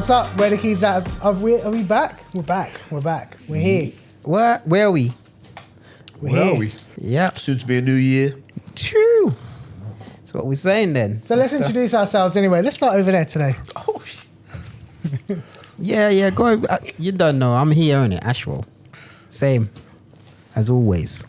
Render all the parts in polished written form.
What's up? Where the keys at? Are we back? We're back. We're here. Where are we? We're here. Yep. Soon to be a new year. True. That's what we're saying then. So let's introduce ourselves anyway. Let's start over there today. Oh, Yeah. Go. You don't know. I'm here, innit? Ashwell. Same. As always.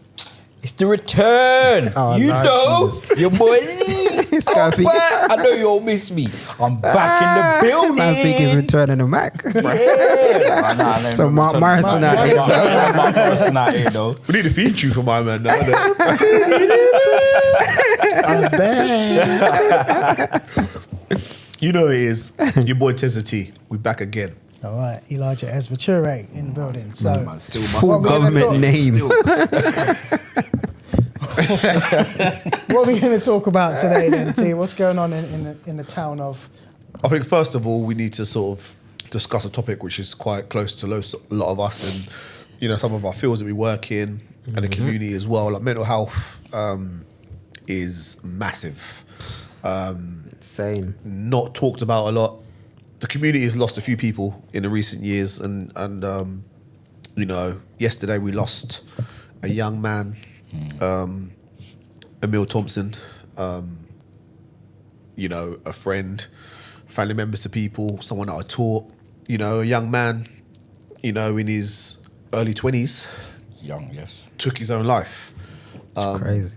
It's the return. Oh, you no, know, Jesus. your boy Lee. This guy think- I know you all miss me. I'm back in the building. I think he's returning the Mac. Yeah. So Mark Morrison out here. Mark Morrison out here, though. we need a feed you for my man now. innit? I'm back. You know it is. Your boy Tezza T. We back again. All right, Elijah Ezra Ture in the building. So, Man, still Full What are we gonna government talk? name. what are we going to talk about today then, T? What's going on in the town of... I think first of all we need to sort of discuss a topic which is quite close to a lot of us and some of our fields that we work in and the community as well. Like mental health is massive. Insane. Not talked about a lot. The community has lost a few people in the recent years, and yesterday we lost a young man, Emil Thompson. A friend, family members to people, someone that I taught. A young man, in his early 20s, Young, yes. took his own life. Crazy.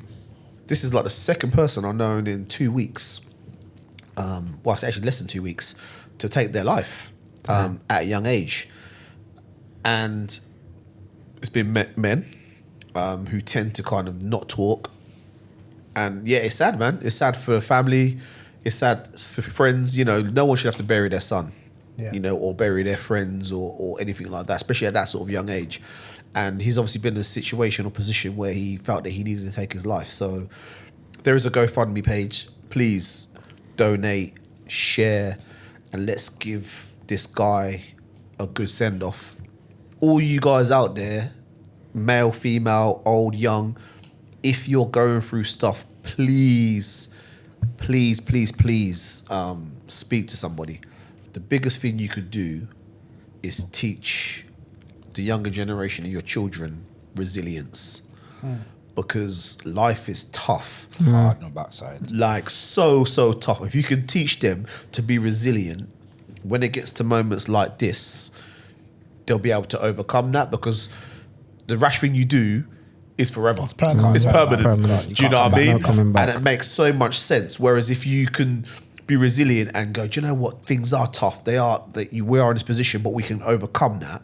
This is like the second person I've known in 2 weeks. It's actually less than 2 weeks to take their life at a young age. And it's been men who tend to kind of not talk. And yeah, it's sad, man. It's sad for the family. It's sad for friends. No one should have to bury their son, or bury their friends or anything like that, especially at that sort of young age. And he's obviously been in a situation or position where he felt that he needed to take his life. So there is a GoFundMe page. Please donate, share, and let's give this guy a good send-off. All you guys out there, male, female, old, young, if you're going through stuff, please speak to somebody. The biggest thing you could do is teach the younger generation of your children resilience. Because life is tough. Hard on the backside. Like so tough. If you can teach them to be resilient when it gets to moments like this, they'll be able to overcome that, because the rash thing you do is forever. It's permanent. It's permanent. Permanent. Do you know what I mean? No coming back. And it makes so much sense. Whereas if you can be resilient and go, do you know what? Things are tough. We are in this position, but we can overcome that.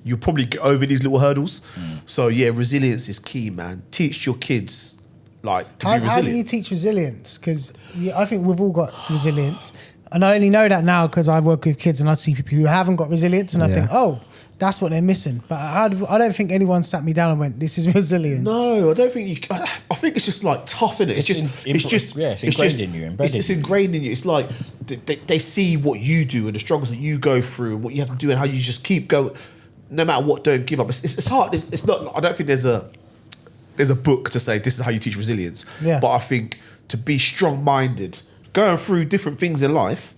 You'll probably get over these little hurdles. So yeah, resilience is key, man. Teach your kids to be resilient. How do you teach resilience? Because I think we've all got resilience. And I only know that now because I work with kids and I see people who haven't got resilience and I think, oh, that's what they're missing. But I don't think anyone sat me down and went, this is resilience. No, I don't think you. I think it's just like tough, innit? It's ingrained in you, embedded. It's just ingrained in you. It's like they see what you do and the struggles that you go through and what you have to do and how you just keep going. No matter what, don't give up. It's hard. It's not. I don't think there's a book to say this is how you teach resilience. Yeah. But I think to be strong-minded, going through different things in life,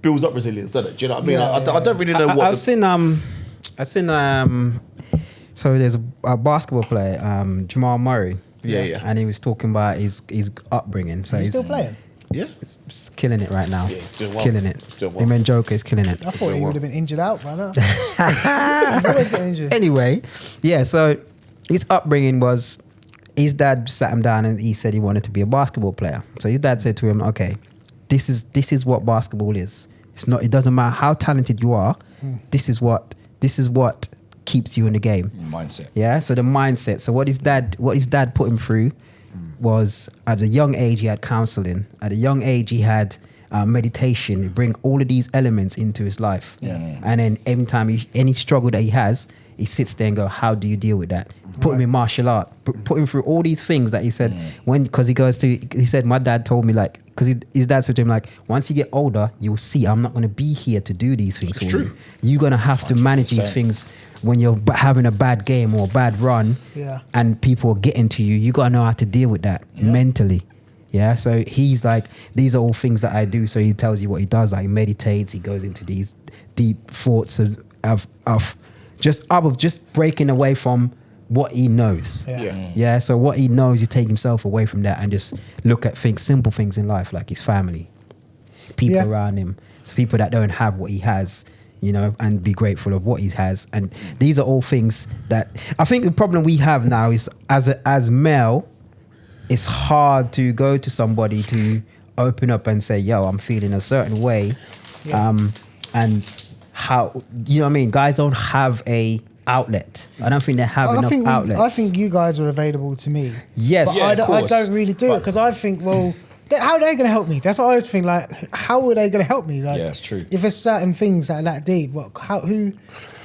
builds up resilience, doesn't it? Do you know what I mean? Yeah, I don't really know what. I've seen so there's a basketball player, Jamal Murray. Yeah. And he was talking about his upbringing. So Is he he's still playing? Yeah. he's killing it right now. Yeah, he's doing well. Killing it. He's doing well. Him and Joker is killing it. I thought he would have been injured out by now. He's always getting injured. Anyway, yeah, so his upbringing was his dad sat him down and he said he wanted to be a basketball player. So his dad said to him, okay, this is what basketball is. It doesn't matter how talented you are, this is what keeps you in the game. Mindset. Yeah. So the mindset. So what his dad put him through was, at a young age he had counseling. At a young age he had meditation. Bring all of these elements into his life. Yeah. And then every time any struggle that he has, he sits there and go, how do you deal with that? Put him in martial art. Put him through all these things that he said because he said, my dad told me, like, because his dad said to him, like, once you get older, you'll see I'm not going to be here to do these things for you. You're going to have to manage these things when you're having a bad game or a bad run Yeah. and people are getting to you. You got to know how to deal with that mentally. Yeah, so he's like, these are all things that I do. So he tells you what he does. Like he meditates, he goes into these deep thoughts of just breaking away from what he knows. Yeah. Yeah, so what he knows, you take himself away from that and just look at things, simple things in life, like his family, people Yeah. around him, so people that don't have what he has, you know, and be grateful of what he has. And these are all things that I think the problem we have now is as male, it's hard to go to somebody to open up and say, yo, I'm feeling a certain way. Yeah. And how, you know what I mean? Guys don't have a outlet. I don't think they have enough outlets. I think you guys are available to me. Yes. But Yeah, I, of don't, I course. don't really do it because I think, well, how are they going to help me? That's what I always think. Like, how are they going to help me? Like, Yeah, it's true. If there's certain things that are that deep, what? How? Who? Do you know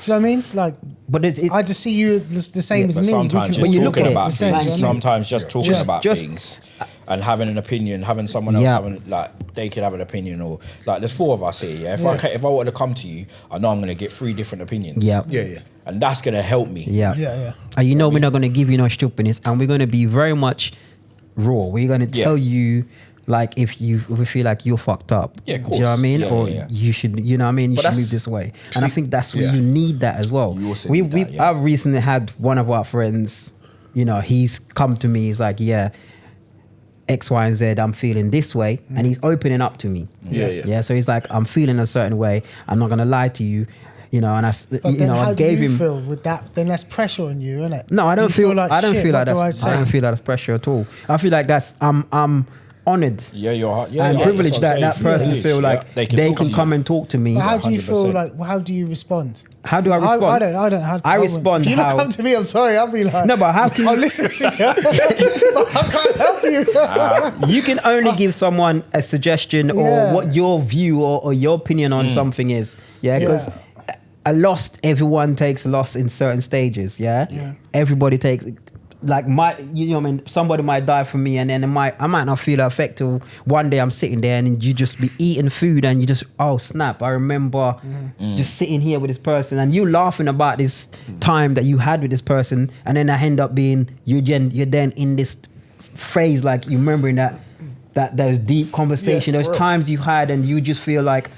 what I mean? Like, But I just see you the same Yeah, as but me. sometimes when just you look talking at it, about it's the same, things, you know what I mean? sometimes just talking about Just- things and having an opinion, having someone else Yeah. having like they could have an opinion, or like there's 4 of us here. Yeah, Yeah. if I were to come to you, I know I'm going to get 3 different opinions. Yeah. Yeah. and that's going to help me. Yeah. Yeah. And you know we're not going to give you no stupidness, and we're going to be very much raw. We're going to Yeah. tell you, like, if we feel like you're fucked up. Yeah, of Do you know what I course. mean? Yeah, or yeah. you should, you know what I mean? You But should that's- move this way. And I see, think that's where yeah. you need that as well. You also need that, yeah. I've recently had one of our friends, you know, he's come to me, he's like, yeah, X, Y, and Z, I'm feeling this way. And he's opening up to me. Yeah. So he's like, I'm feeling a certain way. I'm not going to lie to you. You know, and But you then know, how I do gave you him. feel with that? Then that's pressure on you, isn't it? No, I Do don't you feel. I don't shit, feel like what do that's. I I don't say? feel like that's pressure at all. I feel like that's. I'm honored Yeah, you're and yeah, privileged that's that what I'm that person saying. feel Yeah, like they talk can to come you. and talk to me. But how do you feel 100%. like? Well, how do you respond? How do I respond? I don't. I respond If you how- don't come to me, I'm sorry. I'll be like, No, but how can I'll you- listen to you, but I can't help you. You can only give someone a suggestion or Yeah. what your view or your opinion on something is. Yeah, because Yeah. a loss, everyone takes a loss in certain stages. Yeah, Yeah. Everybody takes. Like you know, what I mean, somebody might die for me, and then I might not feel affected till one day I'm sitting there and you just be eating food and you just, oh snap! I remember just sitting here with this person and you laughing about this time that you had with this person, and then I end up being you're then in this phase like you remembering that those deep conversation, Yeah, those right. times you had, and you just feel like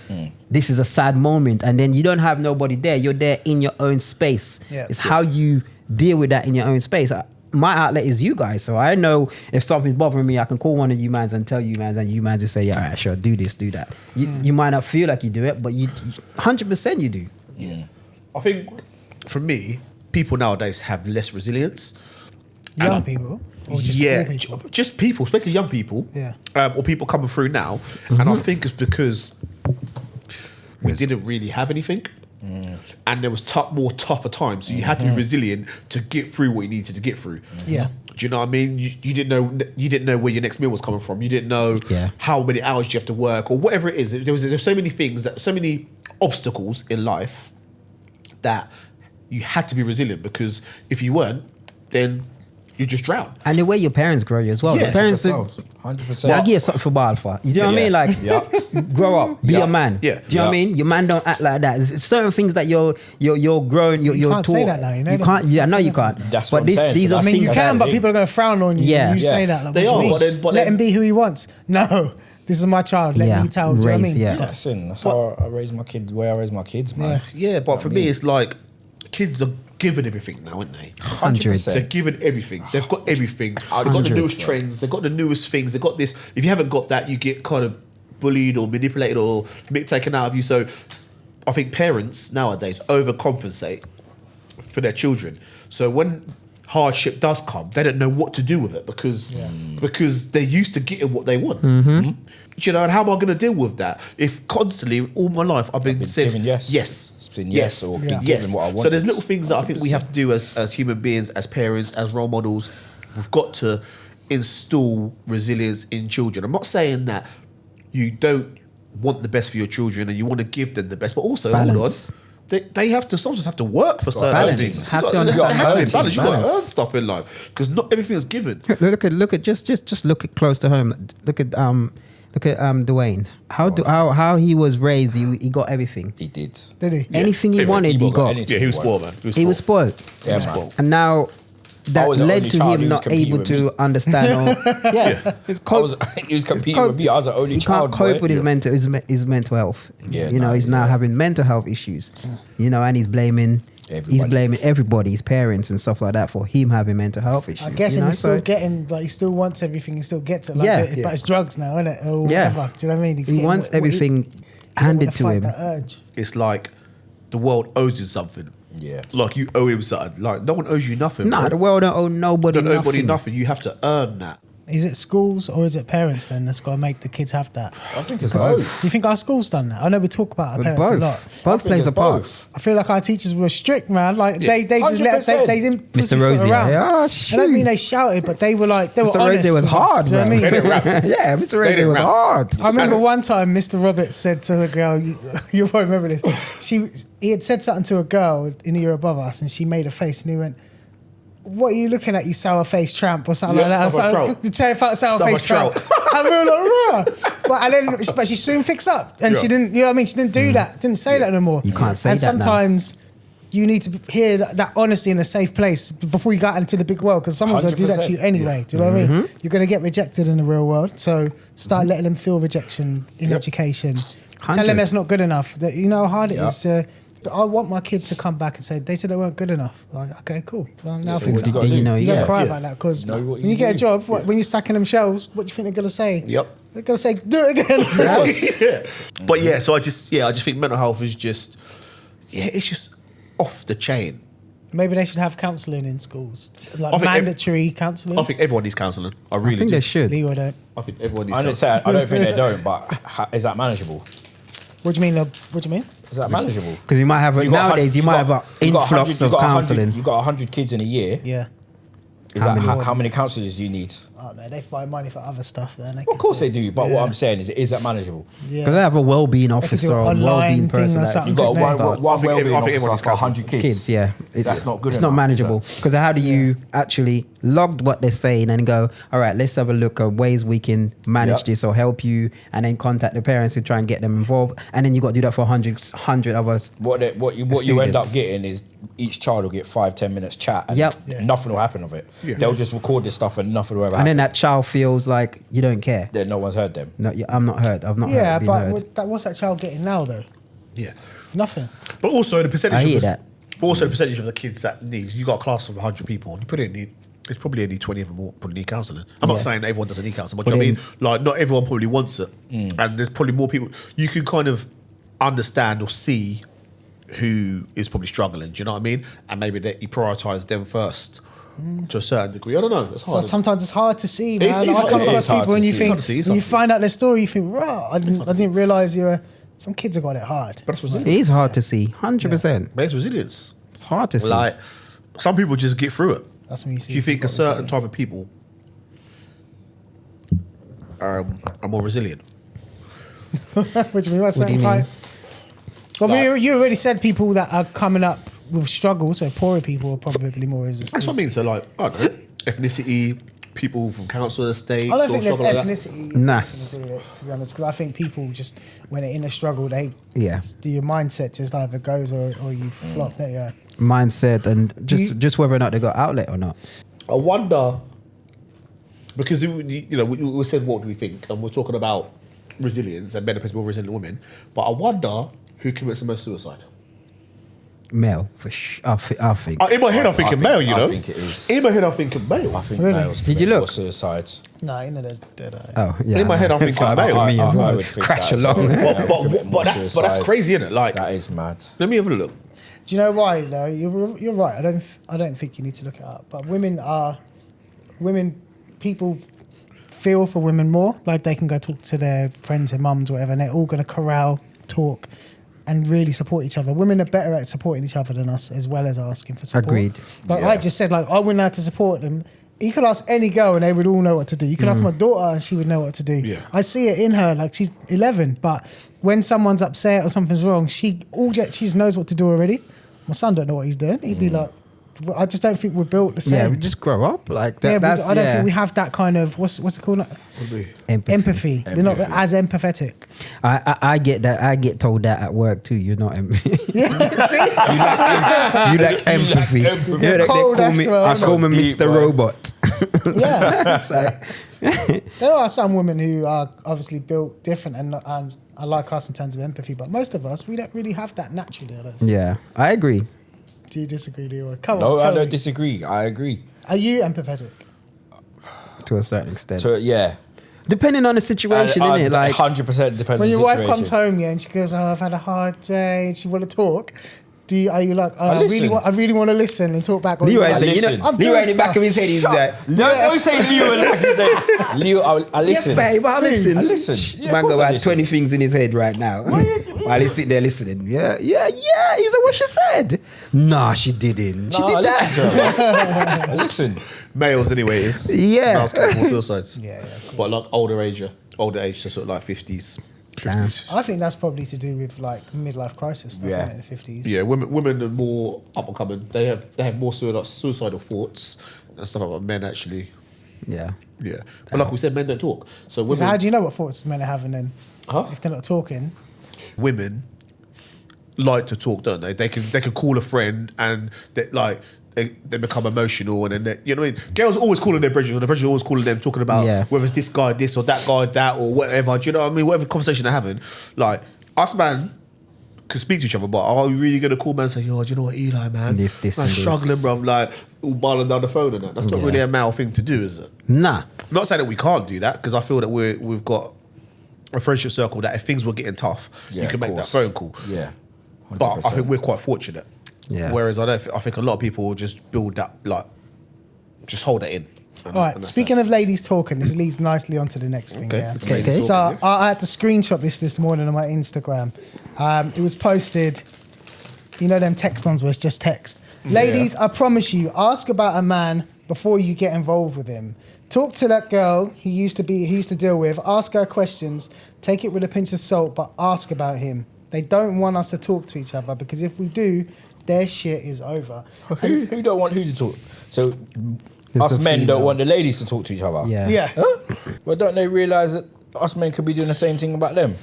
this is a sad moment, and then you don't have nobody there. You're there in your own space. Yeah. It's how you deal with that in your own space. My outlet is you guys, so I know if something's bothering me, I can call one of you mans and tell you mans, and you mans just say, yeah, all right, sure, do this, do that. You might not feel like you do it, but you 100% you do. I think for me, people nowadays have less resilience. Young people, or just yeah, old people. just people, especially young people, Yeah. or people coming through now. And I think it's because we didn't really have anything, and there was more tougher times, so you had to be resilient to get through what you needed to get through. Yeah. Do you know what I mean? You didn't know where your next meal was coming from. You didn't know Yeah. how many hours you have to work or whatever it is. There's so many things so many obstacles in life that you had to be resilient, because if you weren't, then you just drown. And the way your parents grow you as well. Yeah. Your parents, 100%. they'll give you something for ball for. You know what I mean? Like, grow up, be Yeah. a man. Yeah. Do you know what I Yeah. mean? Your man don't act like that. There's certain things that you're growing, you're can't taught. say that now, you know that? can't. Yeah, I know Say you that. can't. That's but what I'm saying. these So are I mean, you things. can, but Exactly. people are going to frown on you. Yeah. when you say Yeah. that. Like, They what do are, you but mean? then- but Let then- him be who he wants. No, this is my child. Let Yeah. me tell. Do you know what I Raise, mean? yeah. Listen, that's how I raise my kids. Where I raise my kids, man. Yeah, but for me, it's like kids are given everything now, aren't they? 100. They're given everything. They've got everything. They've got the 100. newest trends. They've got the newest things. They've got this. If you haven't got that, you get kind of bullied or manipulated or taken out of you. So I think parents nowadays overcompensate for their children. So when hardship does come, they don't know what to do with it because they're used to getting what they want. You know, and how am I going to deal with that if constantly all my life I've been said given yes. yes. It's been yes or been Yeah. given what I want. So there's little things that I think we have to do as human beings, as parents, as role models. We've got to install resilience in children. I'm not saying that you don't want the best for your children and you want to give them the best, but also Balance. hold on. They have to sometimes have to work for certain balance. things. Have You've to got- understand there has to be balance. balance. You've got to Balance. earn stuff in life because not everything is given. Look at just look at close to home. Look at Dwayne. How he was raised. He got everything. He did. Did he? Anything he everything. wanted, he He got got. anything. Yeah, he was spoiled, man. He was spoiled. Yeah, He was man. spoiled. And now that was the led only to child him who was not competing able with to me. understand. He was competing with me. I was the only He child. can't cope boy. with his mental health. Yeah, you know, nah, he's now having mental health issues. You know, and he's blaming everybody, his parents and stuff like that, for him having mental health issues. I guess, you and know? he's still So getting, like, he still wants everything, he still gets it. Like, Yeah. but it's drugs now, isn't it? Or Yeah. whatever. Do you know what I mean? He's he getting wants what he- everything he don't handed wanna to fight him. that urge. It's like the world owes you something. Yeah. Like you owe him something. Like no one owes you nothing. Nah, bro. the world don't owe nobody don't owe anybody nothing. nothing. You have to earn that. Is it schools or is it parents then that's got to make the kids have that? I think it's Do both. you think our school's done that? I know we talk about our But parents a lot. both plays a part. I feel like our teachers were strict, man. Like Yeah. they just let 100%. they didn't Mr. pussyfoot Rosie, around. yeah, I don't shoot. mean they shouted, but they were like they were Mr. honest. Rosie was with us, hard, do you know what I man. mean? Yeah, Mr. Rosie didn't was rap. hard. I remember one time Mr. Roberts said to a girl, you won't remember this. He had said something to a girl in the year above us, and she made a face, and he went, "What are you looking at, you sour-faced tramp?" or something Yeah, like that. sour So, trout. the sour-faced Sour tramp. And we were like, "Rah." but she soon fixed up, and she Yeah. didn't. You know what I mean? She didn't do that. Didn't say that anymore. You can't say and that now. sometimes you need to hear that honesty in a safe place before you get into the big world, because someone's going to do that to you 100%. anyway. Do you know what I Mm-hmm. mean? You're going to get rejected in the real world, so start letting them feel rejection in education. Tell 100. them that's not good enough. That you know how hard it Yeah. is. But I want my kid to come back and say they said they weren't good enough. Like, okay, cool. Well, now So fix what it. do you gotta do? You know, You don't yeah. cry Yeah. about that, because Know what when you you get a do. job, when you're stacking them shelves, what do you think they're gonna say? Yep. They're gonna say, "Do it again." But yeah, so I just think mental health is just it's just off the chain. Maybe they should have counselling in schools, I like think mandatory counselling. I think everyone needs counselling. I I really think do. they should. Leroy don't. I think everyone needs I didn't say counselling. I don't think they don't, but is that manageable? What do you mean? What do you mean? Is that manageable? Because you might have nowadays you might have an influx of counselling. You got 100 kids in a year. Yeah. Is How that many? how many counsellors do you need? Oh no, they find money for other stuff. Man. Of course they do, but what I'm saying is that manageable? Yeah. Because they have a well-being could do officer an or online well-being thing person or that's something. You got Good one thing. I think well-being everyone officer needs for 100 kids. kids, yeah. That's not good It's enough, not manageable. is Because how do you actually log what they're saying and go, all right, let's have a look at ways we can manage Yep. this or help you, and then contact the parents to try and get them involved, and then you got to do that for 100 of us. What you end up Students. getting is each child will get 5-10 minutes chat and Yep. Yeah. nothing will happen of it. They'll just record this stuff and nothing will ever And happen. then that child feels like you don't care. Then no one's heard them. No, I'm not heard. I've not Yeah, heard, been but heard. what's that child getting now though? Yeah. Nothing. But also the percentage. I hear of the, that. But also the percentage of the kids that need. You got a class of 100 people, and you put it in. It's probably only 20 of them will probably need counselling. I'm not saying everyone doesn't need counselling, but But I mean, then- like, not everyone probably wants it, and there's probably more people. You can kind of understand or see who is probably struggling. Do you know what I mean? And maybe that you prioritise them first to a certain degree. I don't know. It's So hard. sometimes it's hard to see, man. It's I hard come to see. across It's hard people and to you see. think, It's hard to see. It's when you hard to find out their story, you think, "Rah, I didn't realize some kids have got it hard." but it's resilience. It is hard to see, 100%. But it's resilience. It's hard to see. Like some people just get through it. That's when you see. Do you think a people got certain type of people are more resilient? resilience. What do you mean? What do you certain mean? type? Well, Like- you already said people that are coming up with struggles, so poorer people are probably more resistant. That's what I mean. So, like, I don't know, ethnicity, people from council estates. I don't or think there's something like that. ethnicity. Nah. To be honest, because I think people just when they're in a struggle, they Yeah. do your mindset just either goes or you flop. There, yeah. Mindset and You- just whether or not they got outlet or not. I wonder because we said what do we think, and we're talking about resilience and benefits more resilient women. But I wonder who commits the most suicide. Male, for I think. In my head, I'm thinking male. You know, I think it is. In my head, I'm thinking male. I think Really? males Did you commit look? more suicides. No, you know there's dead eye. Oh, yeah. In my head, I'm thinking It's male. me as well. would think Crash that as along. well. But- Males but- commit but more that's suicides. crazy, isn't it? Like- that is mad. Let me have a look. Do you know why? though? You're right. I don't think you need to look it up. But people feel for women more. Like they can go talk to their friends and mums or whatever, and they're all going to corral, talk, and really support each other. Women are better at supporting each other than us, as well as asking for support. Agreed. Like Yeah. I just said, like I wouldn't have to support them. You could ask any girl and they would all know what to do. You could ask my daughter and she would know what to do. Yeah. I see it in her. Like she's 11, but when someone's upset or something's wrong, she just knows what to do already. My son don't know what he's doing. He'd be like, I just don't think we're built the Yeah, same. we just grow up like that. Yeah, that's, I don't think we have that kind of what's it called? Empathy. We're not as empathetic. I get that. I get told that at work too. You're not. Yeah, see, You lack empathy. empathy. Yeah, they Cold call me. as well, I isn't call me Deep, Mr. man. Robot. yeah. It's like, There are some women who are obviously built different and are like us in terms of empathy, but most of us we don't really have that naturally. I don't think. yeah, I agree. Do you disagree, Leroy? Come No, on, I tell don't me. disagree. I agree. Are you empathetic? To a certain extent, So yeah, depending on the situation, innit? Like, 100% depends. When on your the wife situation. comes home, yeah, and she goes, "Oh, I've had a hard day," and she want to talk. Are you like, oh, I I really want to listen and talk back? Or Leroy's like, there, you know, listen. I'm doing Leroy in the back stuff. of his head, he's like, No, don't say Leo like that. Leo, I listen. yes, babe, I listen. I listen. Yeah, of Man course got I about listen. 20 things in his head right now. While he's sitting there listening. Yeah. He said, what she said? Nah, she didn't. She No, did I that. listen to her. I listen. Males, anyway, is Yeah. males commit more suicides. Yeah, of course. But like older age, so sort of like 50s. 50s. I think that's probably to do with like midlife crisis stuff Yeah. in the 50s. Yeah, women are more up and coming. They have more suicidal thoughts and stuff like that. Men actually, Yeah. yeah. But like we said, men don't talk. So So women, how do you know what thoughts men are having then? Huh? If they're not talking. women like to talk, don't they? They can call a friend and they become emotional, and then you know what I mean. Girls are always calling their brethren, or the brethren are always calling them, talking about Yeah. whether it's this guy this or that guy that or whatever. Do you know what I mean? Whatever conversation they're having, like us man can speak to each other, but are we really gonna call man and say, yo, do you know what, Eli, man? This, I'm and this. struggling, bruv, like all barling down the phone and that. That's not Yeah. really a male thing to do, is it? Nah. Not saying that we can't do that, because I feel that we've got a friendship circle that if things were getting tough, Yeah, you can of make that course. phone call. Yeah. But I 100%. think we're quite fortunate. Yeah. Whereas I think a lot of people will just build that, like, just hold it in. And- All right. and that's Speaking that. of ladies talking, this leads nicely onto the next thing. Okay. Yeah. Okay, okay. So talking, yeah. I had to screenshot this morning on my Instagram. It was posted. You know them text ones where it's just text. Ladies, I promise you, ask about a man before you get involved with him. Talk to that girl he used to deal with. Ask her questions. Take it with a pinch of salt, but ask about him. They don't want us to talk to each other because if we do, their shit is over. Who don't want who to talk? So It's us a men female. don't want the ladies to talk to each other. Yeah. Yeah. Well, don't they realise that us men could be doing the same thing about them?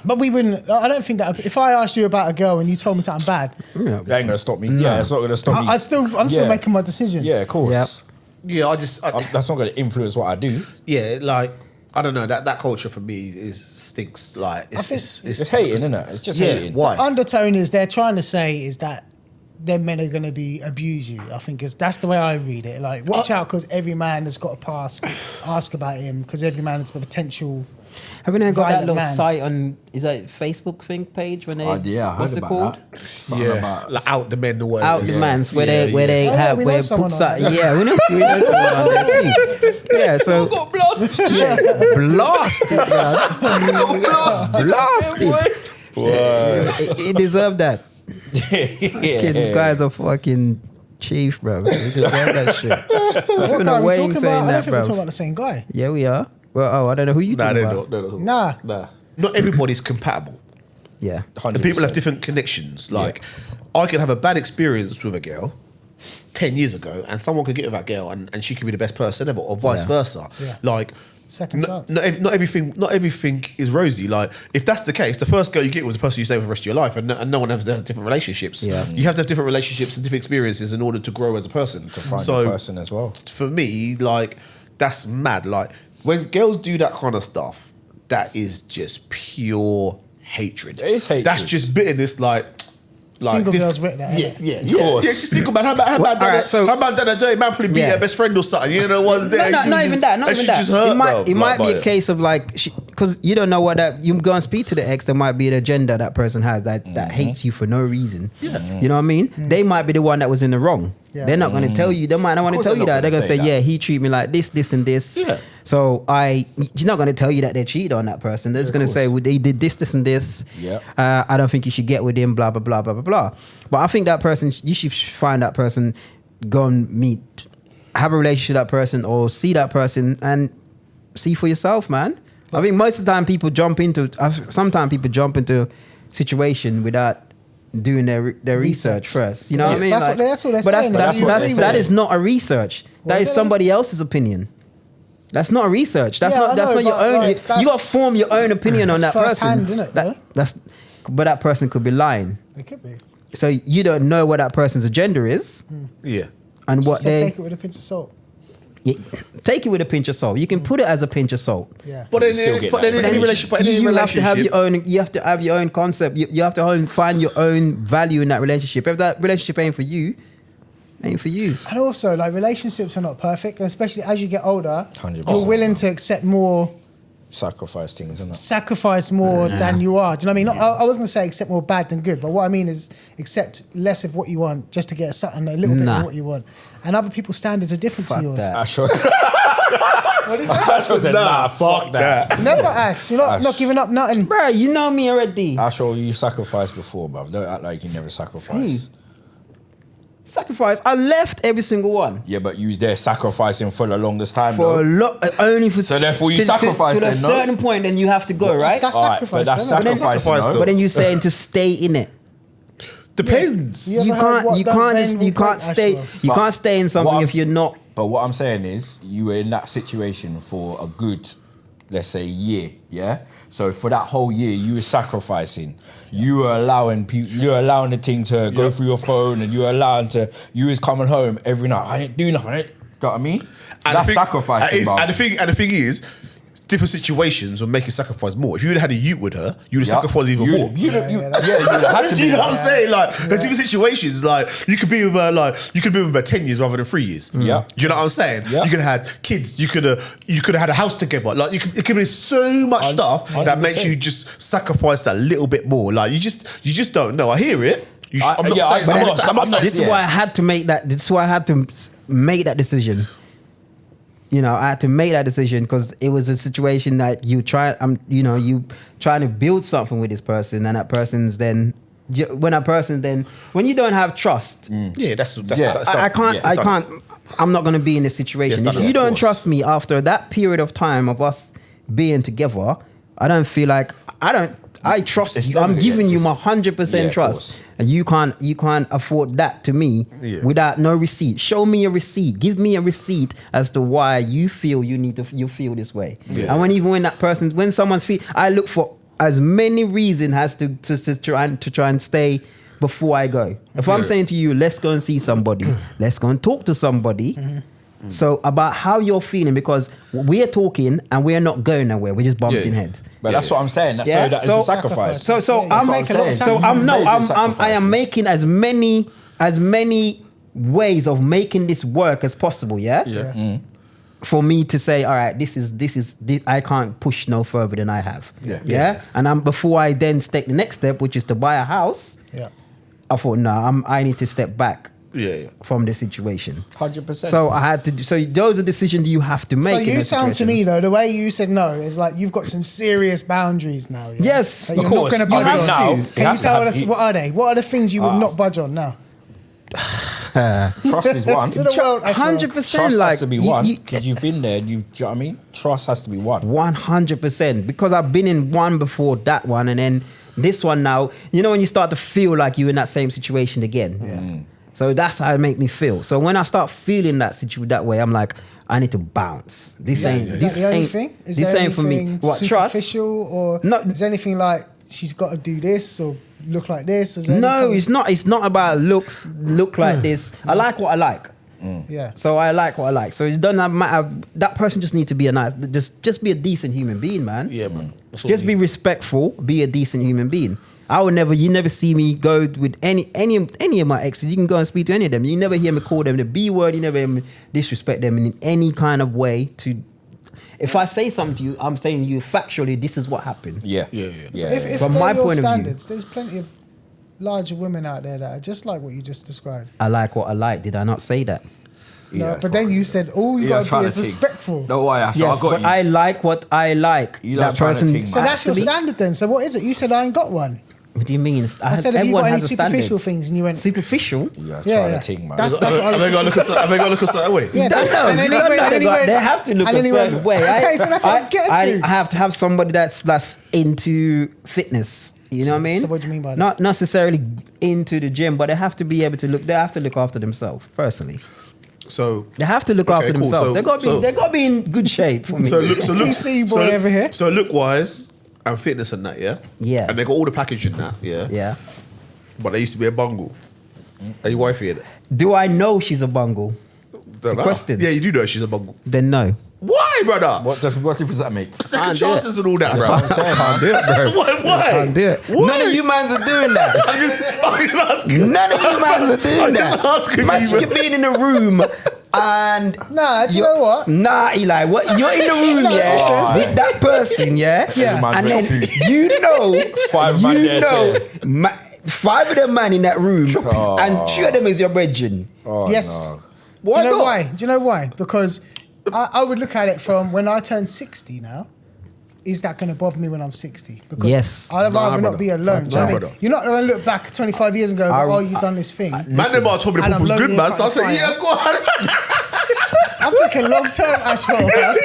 But we wouldn't. I don't think that if I asked you about a girl and you told me something bad, That ain't gonna stop me. Yeah, it's not gonna stop me. I'm still Yeah. making my decision. Yeah, of course. Yep. Yeah, That's not gonna influence what I do. yeah, like, I don't know, that culture for me stinks. Like, I think It's hating, isn't it? It's just yeah, hating. why? Undertone is they're trying to say is that them men are going to be abuse you. I think that's the way I read it. Like, watch out because every man has got a pass. Ask about him because every man has a potential. Haven't they got that Violent little man. site on, is that Facebook thing page when they, Oh, yeah, I heard what's it about called? that. Something Yeah, about like out the men or whatever. Out it the is. mans where Yeah, they Oh, yeah, have we where know someone put on something. there. Yeah, we know someone on there too. Yeah, so blasted, blasted. He deserved that. Fucking guys are fucking chief, bro. They deserve that shit. What Even guy the are we way talking he's about? saying I don't that, think we're talking bro. about the same guy. Yeah, we are. Well, I don't know who you Nah, talking they're about. not. Nah. Not everybody's compatible. Yeah. The people have different connections. Like, I could have a bad experience with a girl 10 years ago, and someone could get with that girl, and she could be the best person ever, or vice Yeah. versa. Yeah. Like, Second chance. not everything is rosy. Like, if that's the case, the first girl you get was the person you stay with the rest of your life, and no one has different relationships. Yeah. You have to have different relationships and different experiences in order to grow as a person. to find the person as well. For me, like, that's mad. Like, when girls do that kind of stuff, that is just pure hatred. It is hatred. That's just bitterness. Like Single this- girls written it, Yeah, innit? yeah, Of yeah. course. Yeah, she's single, man. How bad Well, alright, so- done a dirty man probably beat Yeah. her best friend or something. You know what's there? No, She not was even just- that. Not and even she that. just hurt, It might, bro, it might like, be by a it. case of like, because you don't know what that you go and speak to the ex. There might be an agenda that person has that hates you for no reason. Yeah. You know what I mean? They might be the one that was in the wrong. Yeah. They're not going to tell you. They might not want to course tell they're you not that. They're gonna going to say, say that. yeah, he treat me like this, and this. Yeah. So you're not going to tell you that they cheated on that person. They're just going to say, well, they did this, and this. Yeah. I don't think you should get with him. Blah blah blah blah blah blah. But I think that person, you should find that person, go and meet, have a relationship with that person, or see that person and see for yourself, man. I think most of the time sometimes people jump into situation without doing their research first. You know what I mean? That's what that's what they're but saying. that is not a research. That is somebody else's opinion. That's not a research. That's Yeah, not I that's know, not your but, own. like, You got to form your own opinion on that That's person. first-hand, innit, But that person could be lying. It could be. So you don't know what that person's agenda is Yeah. and what She said they take it with a pinch of salt. Yeah, take it with a pinch of salt. You can put it as a pinch of salt. Yeah. But then, still get but that then in any information. relationship, but in any You have to have relationship, your own. You have to have your own concept. You have to find your own value in that relationship. If that relationship ain't for you, ain't for you. And also, like, relationships are not perfect, and especially as you get older, 100%. you're willing to accept more, Sacrifice things, isn't it? sacrifice more than you are. Do you know what I mean? Not, I was going to say accept more bad than good, but what I mean is accept less of what you want just to get something a little bit Nah. of what you want. And other people's standards are different Fuck to yours. that. I sure. What is that? I sure said, nah, fuck that. Never, Ash. You're not giving up nothing. Bro, you know me already. I sure you sacrificed before, bruv. Don't act like you never sacrificed. Sacrifice. I left every single one. Yeah, but you was there sacrificing for the longest time, For a though. lot, only for So therefore you sacrifice to a then, no? certain point. Then you have to go, right? That's All right, sacrifice. but that's don't it? sacrificing, Sacrifice, though. though. But then you're saying to stay in it. depends. Yeah. You ever heard can't. what You don't can't bend just. will You can't break, stay. Ashwell? You But can't stay in something what I'm if you're not. But what I'm saying is, you were in that situation for a good, let's say, year, yeah. So for that whole year, you were sacrificing. You were allowing people. You were allowing the thing to go through your phone, and you were allowing to. You was coming home every night. I didn't do nothing. You know what I mean? So And that's the thing- sacrificing, and bruv. the thing is, different situations will make you sacrifice more. If you would have had a youth with her, you would have Yeah. sacrificed even more. You that's- would have had to be. You know what I'm that. saying? Like, there's different situations. Like, you could be with her, for 10 years rather than 3 years. Yeah. Do you know what I'm saying? Yeah. You could have had kids. You could have had a house together. Like, it could be so much stuff that makes you just sacrifice that little bit more. Like, you just don't know. I hear it. I'm not yeah, saying. but I'm then- not- I'm not saying. This is why I had to make that. This is why I had to make that decision. You know, I had to make that decision because it was a situation that you try. You trying to build something with this person, and that person's then. When you don't have trust, Yeah, that's Yeah. that's I done. can't. Yeah, I it's done. can't. I'm not going to be in this situation. Yes, If done, you of don't course. trust me after that period of time of us being together, I don't feel like I trust It's you. never I'm gonna giving get you this. my 100% Yeah, of trust, course. and you can't afford that to me Yeah. without no receipt. Show me a receipt. Give me a receipt as to why you feel you feel this way. Yeah. And when someone's feel, I look for as many reasons as to try and stay before I go. If I'm saying to you, let's go and see somebody, let's go and talk to somebody. So about how you're feeling, because we're talking and we're not going nowhere. We're just bumping Yeah. heads. But that's what I'm saying. That's Yeah. so that is So- a sacrifice. So Yeah, I'm you make a lot of so I'm no sacrifices. I am making as many ways of making this work as possible. Yeah. Yeah. For me to say, all right, this is I can't push no further than I have. Yeah. And before I then take the next step, which is to buy a house, Yeah. I thought, no, I need to step back Yeah. from the situation. 100%. So I had to. So those are decisions you have to make. So in you a sound to situation. me though, the way you said no is like you've got some serious boundaries now. Yeah? Yes, That of you're course. not going You to budge have on. to. You Can have you to tell have- us what are they? What are the things you would not budge on now? Trust is one. To the world, Ashwell. 100%. Trust like has to be one because you've been there. Do you know what I mean? Trust has to be one. 100%, because I've been in one before that one, and then this one now. You know when you start to feel like you're in that same situation again. So that's how it make me feel. So when I start feeling that way, I'm like, I need to bounce. This ain't. Is This that the only ain't. thing? Is This there ain't for me. anything What trust? superficial or No. is there anything like she's got to do this or look like this? Is there No, anything- it's not. It's not about look like this. I like what I like. Yeah. So I like what I like. So it doesn't matter. That person just needs to be a nice, just be a decent human being, man. Yeah, man. That's all Just we be need. respectful. Be a decent human being. You never see me go with any of my exes. You can go and speak to any of them. You never hear me call them the B word. You never hear me disrespect them in any kind of way. If I say something to you, I'm saying to you factually, this is what happened. Yeah. Yeah. If From they're my your point of view. standards, there's plenty of larger women out there that are just like what you just described. I like what I like. Did I not say that? No, Yeah, but then you said all you Yeah, got to trying be to is think. respectful. Don't worry, so Yes, I got but you. I like what I like. You That don't try to person. think, So man. that's your actually- standard then. So what is it? You said I ain't got one. What do you mean? I said, have you everyone got any has a standard. superficial things? And you went, Superficial? You are Yeah, trying yeah. to think, man. That's what I Have they got to look a certain way? yeah, Don't know. and then You he don't went- know and then he they went- have to look and a then he went, certain way. Okay, so that's what I'm getting I to. have to have somebody that's into fitness. You know what I mean? So what do you mean by that? Not necessarily into the gym, but they have to be able to look. They have to look after themselves. Personally, So they have to look Okay, after cool. themselves. So- they got to be. so- They got to be in good shape for me. So look, PC boy over here. So look wise and fitness and that, yeah. Yeah. And they got all the package in that, yeah. yeah. But they used to be a bungle. Are you wifey in it? Do I know she's a bungle? Don't know. question. Yeah, you do know she's a bungle. Then no. Why, brother? What difference does that make? Second Can't do chances and all that, That's bro. what I'm saying, man. do it, bro. Why? Can't do it. Why? None of you mans are doing that. I'm just asking. None of you mans are doing I'm that. just asking Man, you, you're bro. being in a room and Nah, do you you're- know what? Nah, Eli, what you're in the room, No, yeah, listen. with that person, yeah, Yeah. and then you know, Five man you there, know, five of them man in that room, and two of them is your brethren. Oh, Yes. no. Why Do you know not? why? Do you know why? Because I would look at it from when I turn 60 now. Is that going to bother me when I'm 60? Because Yes. I'd Nah, rather brother. not be alone. Do you know what I mean? brother. You're not going to look back 25 years ago and go, oh, you've done this thing. Man, them are told me the And I'm poop was good, lonely man. and So I said, fucking yeah, go on. I'm thinking long term, Ashwell. Man.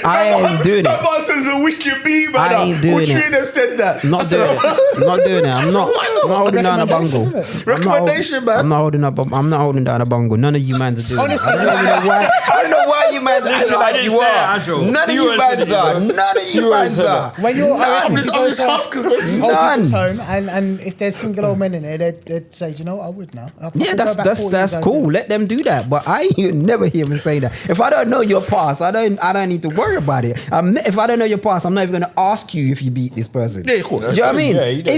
I ain't doing That it. man says a wicked beat, man. I ain't doing All it. three of them said that. Not I said, doing it. Not doing it. I'm not. Why I'm not holding down a bungle. Recommendation, isn't it? Recommendation, man. I'm not holding up. I'm not holding down a bungle. None of you mans are doing it. Honestly, I don't even know why. I don't know why you mans are acting I like didn't you say it, are. Angel. None of You you were mans saying it, are. bro. None of you You were mans saying are. When you're I'm just asking. old None. people's home and if there's single old men in there, they'd say, do you know what, I would now. I'll Yeah, fucking go back 40 that's years, cool. I'd do it. Let them do that. But you never hear me say that. If I don't know your past, I don't need to worry about it. If I don't know your past, I'm not even going to ask you if you beat this person. Yeah, of course. Do you know what I mean? Yeah, you do.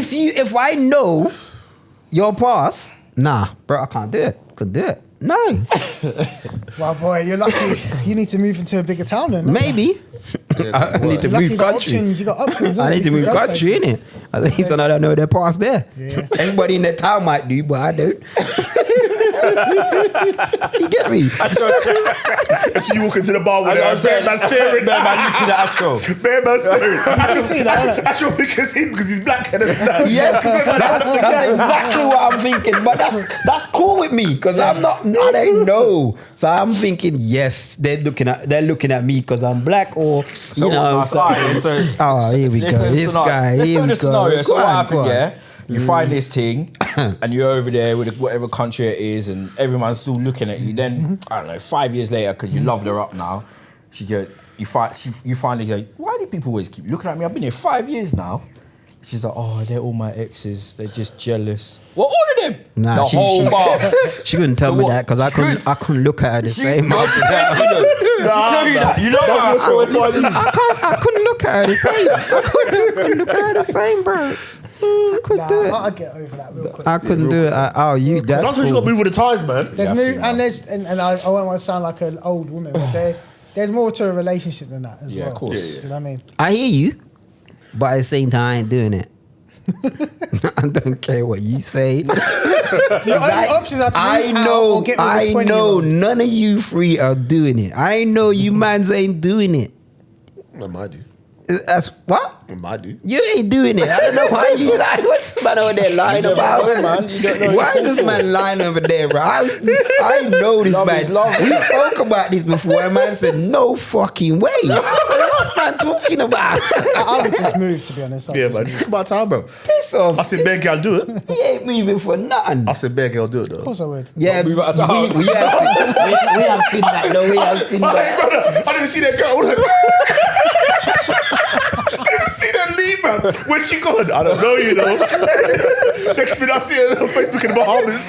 If I know your past, nah, bro, I can't do it. Couldn't do it. No, Well, boy, you're lucky. You need to move into a bigger town then. maybe. I need to You're lucky move you got country. options. You got options. I innit? need to You move can go country, places. innit? At least I don't know their past there. Yeah. Everybody in that town might do, but I don't. You get me? Until you walk into the bar with I'm a saying, man staring. man, looking at actual. Bare man staring. You can see that, innit? Actually, because he's black and that. Yes, that's exactly what I'm thinking. But that's cool with me because I don't know. So I'm thinking, yes, they're looking at me because I'm black, or So you know. that's fine. So Oh, here we go. This guy. Let's Here do we the go. scenario. So Go what on, happened? go on. Yeah, you find this thing, and you're over there with whatever country it is, and everyone's still looking at you. Then I don't know, 5 years later, because you loved her up now, you finally go, why do people always keep looking at me? I've been here 5 years now. She's like, oh, they're all my exes. They're just jealous. Well, all of them. Nah, the whole bar. She couldn't tell So me what? that because I couldn't look at her the same. No, she tell you that. You know what? I couldn't look at her the same. I couldn't look at her the same, bro. I couldn't do it. I'll get over that real quick. I couldn't do it. That's Sometimes you got to cool. move with the times, man. There's have to move, now. and there's and I won't want to sound like an old woman, but there's more to a relationship than that as Yeah, well. of course. Do you know what I mean? I hear you, but at the same time, I ain't doing it. I don't care what you say. The only options are to move out or get with a I 20-year-old. know none of you three are doing it. I know you mans ain't doing it. I might do. That's what? I might do. You ain't doing it. I don't know why you lying. What's this man over there lying don't about? know, man. You don't know Why is anything. this man lying over there, bro? I know this Love man. is love. We spoke about this before. And man said, no fucking way. What's this man talking about? I would just move, to be honest. I'd Yeah, just man. move. Just come out town, bro. Piss off. I said, bear girl, do it. He ain't moving for nothing. I said, bear girl, do it, though. Of course I would. Yeah, move out of town. we have seen that. No, we have seen Hey, that. brother, I didn't see that girl. I didn't see that leave, man. Where's she gone? I don't know, you know. Next minute, I see her on Facebook in the Bahamas.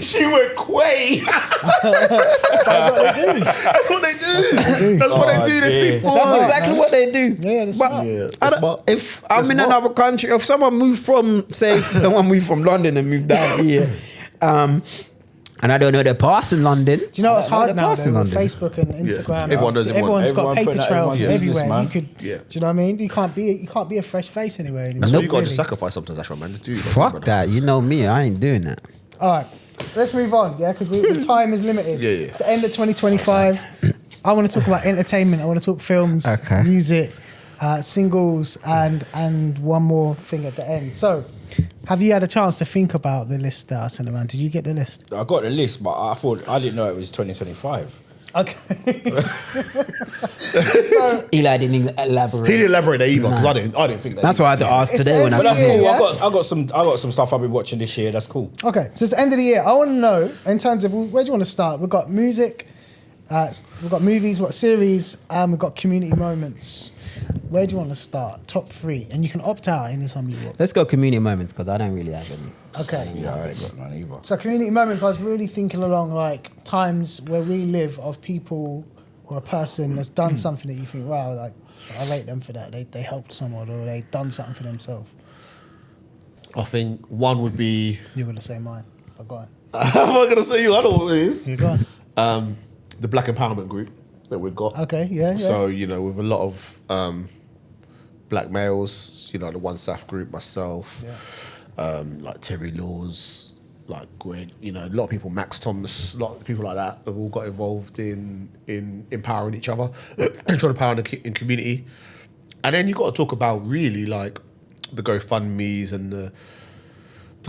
She went quay. That's what they do. That's what they do. That's what they do. They dear. people. That's smart. exactly what they do. Yeah, that's But smart. Yeah, I that's don't- smart. if I'm That's in smart. another country, if someone moved from, say, someone moved from London and moved down here, and I don't know their past in London. Do you know what's I don't hard their now past in though, with London. Facebook and Instagram? Everyone knows everyone. Everyone's got a Everyone paper putting out trail everyone's from business, everywhere. man. You could, Yeah. do you know what I mean? You can't be a fresh face anywhere anymore. That's why you got to Really. just sacrifice sometimes, that's right, man. Just do it. Fuck that. You know me. I ain't doing that. All right, let's move on, yeah, because the time is limited. Yeah, yeah. It's the end of 2025. I want to talk about entertainment. I want to talk films, Okay. music, singles, and one more thing at the end. So, have you had a chance to think about the list that I sent around? Did you get the list? I got the list, but I didn't know it was 2025. Okay. Eli didn't elaborate. He didn't elaborate there either because I didn't think that. That's why I had to ask It's today when I every But that's year, cool. yeah? I got some stuff I've been watching this year. That's cool. Okay, so it's the end of the year. I want to know, in terms of where do you want to start? We've got music, we've got movies, we've got series, and we've got community moments. Where do you want to start? Top 3. And you can opt out anytime you want. Let's go community moments because I don't really have any. Okay. Yeah, I ain't got none either. So community moments, I was really thinking along like times where we live of people or a person that's done something that you think, wow, like I rate them for that. They helped someone or they've done something for themselves. I think one would be. You're going to say mine. But go on. I'm not gonna say you. I know what it is. You go on. The Black Empowerment Group that we've got. Okay, yeah. So with a lot of black males, the One South group, myself, like Terry Laws, like Greg, a lot of people, Max Thomas, a lot of people like that have all got involved in empowering each other and trying to empower in community. And then you got to talk about really like the GoFundMe's and the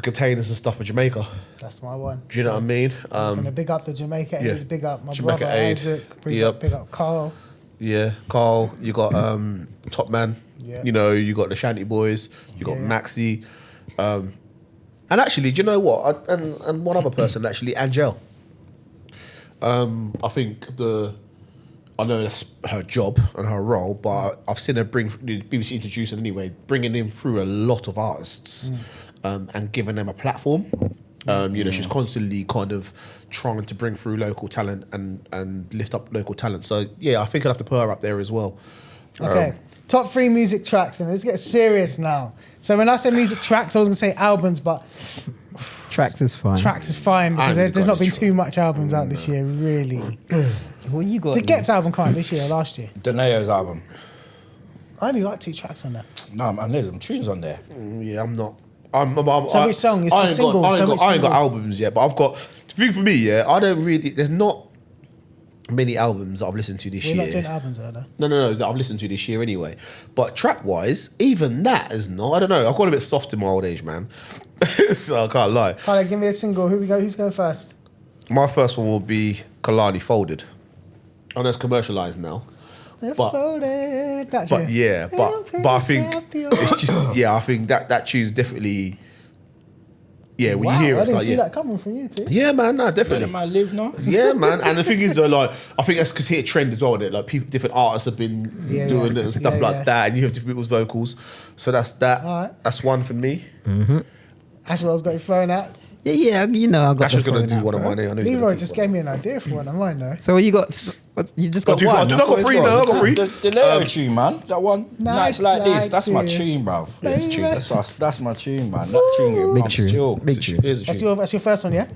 containers and stuff for Jamaica. That's my one. Do you know what I mean? I'm going to big up the Jamaica yeah. Aid, big up my Jamaica brother Aid. Isaac, Yep. big up Carl. Yeah, Carl, you got Top Man, Yeah. you got the Shanty Boys, you got Yeah. Maxi. And actually, do you know what? And one other person, actually, Angel. I think I know that's her job and her role, but I've seen her bring, the BBC introduced her anyway, bringing in through a lot of artists and giving them a platform. She's constantly kind of trying to bring through local talent and lift up local talent. So, yeah, I think I'd have to put her up there as well. Okay. Top 3 music tracks, and let's get serious now. So when I say music tracks, I was going to say albums, but Tracks is fine. tracks is fine because I haven't there's got not been any too much albums out this year, really. What you got? Did Get's album come out this year or last year? Deneo's album. I only like 2 tracks on that. No, man, there's some tunes on there. Yeah, I'm not. So which song? It's the single, I so ain't which got single? albums yet, but I've got. The thing for me, I don't really. There's not many albums that I've listened to this We're year. not doing albums, though. No, that I've listened to this year anyway. But track wise, even that is not. I don't know. I've got a bit soft in my old age, man. So I can't lie. Carla, give me a single. Who's going first? My first one will be Kalani Folded. I know it's commercialised now. But- Folded. That But tune. yeah, but I think it's just I think that tune's definitely when Wow, you hear it, I it's didn't like see that coming from you, too. yeah, man, nah, Let definitely. man live now. Yeah, man. And the thing is, though, like, I think that's because hit a trend as well, innit? Like, different artists have been Yeah, doing yeah. it and stuff Yeah, like yeah. that, and you have different people's vocals. So that's that. Alright. That's one for me. Ashwell's got it thrown out. Yeah, I got. Ash was the going to phone do out, one of bro. mine. I know he's gonna Leroy take just one. gave me an idea for one of mine, though. So what you got? You just got Got two one. for- I got three now. I got three. The Leo tune, man. That one. Nights Nights like this. like That's my this. tune, bruv. Baby. That's my tune, man. That tune. Big I'm tune. still. Big tune. Here's the tune. That's your first one, yeah?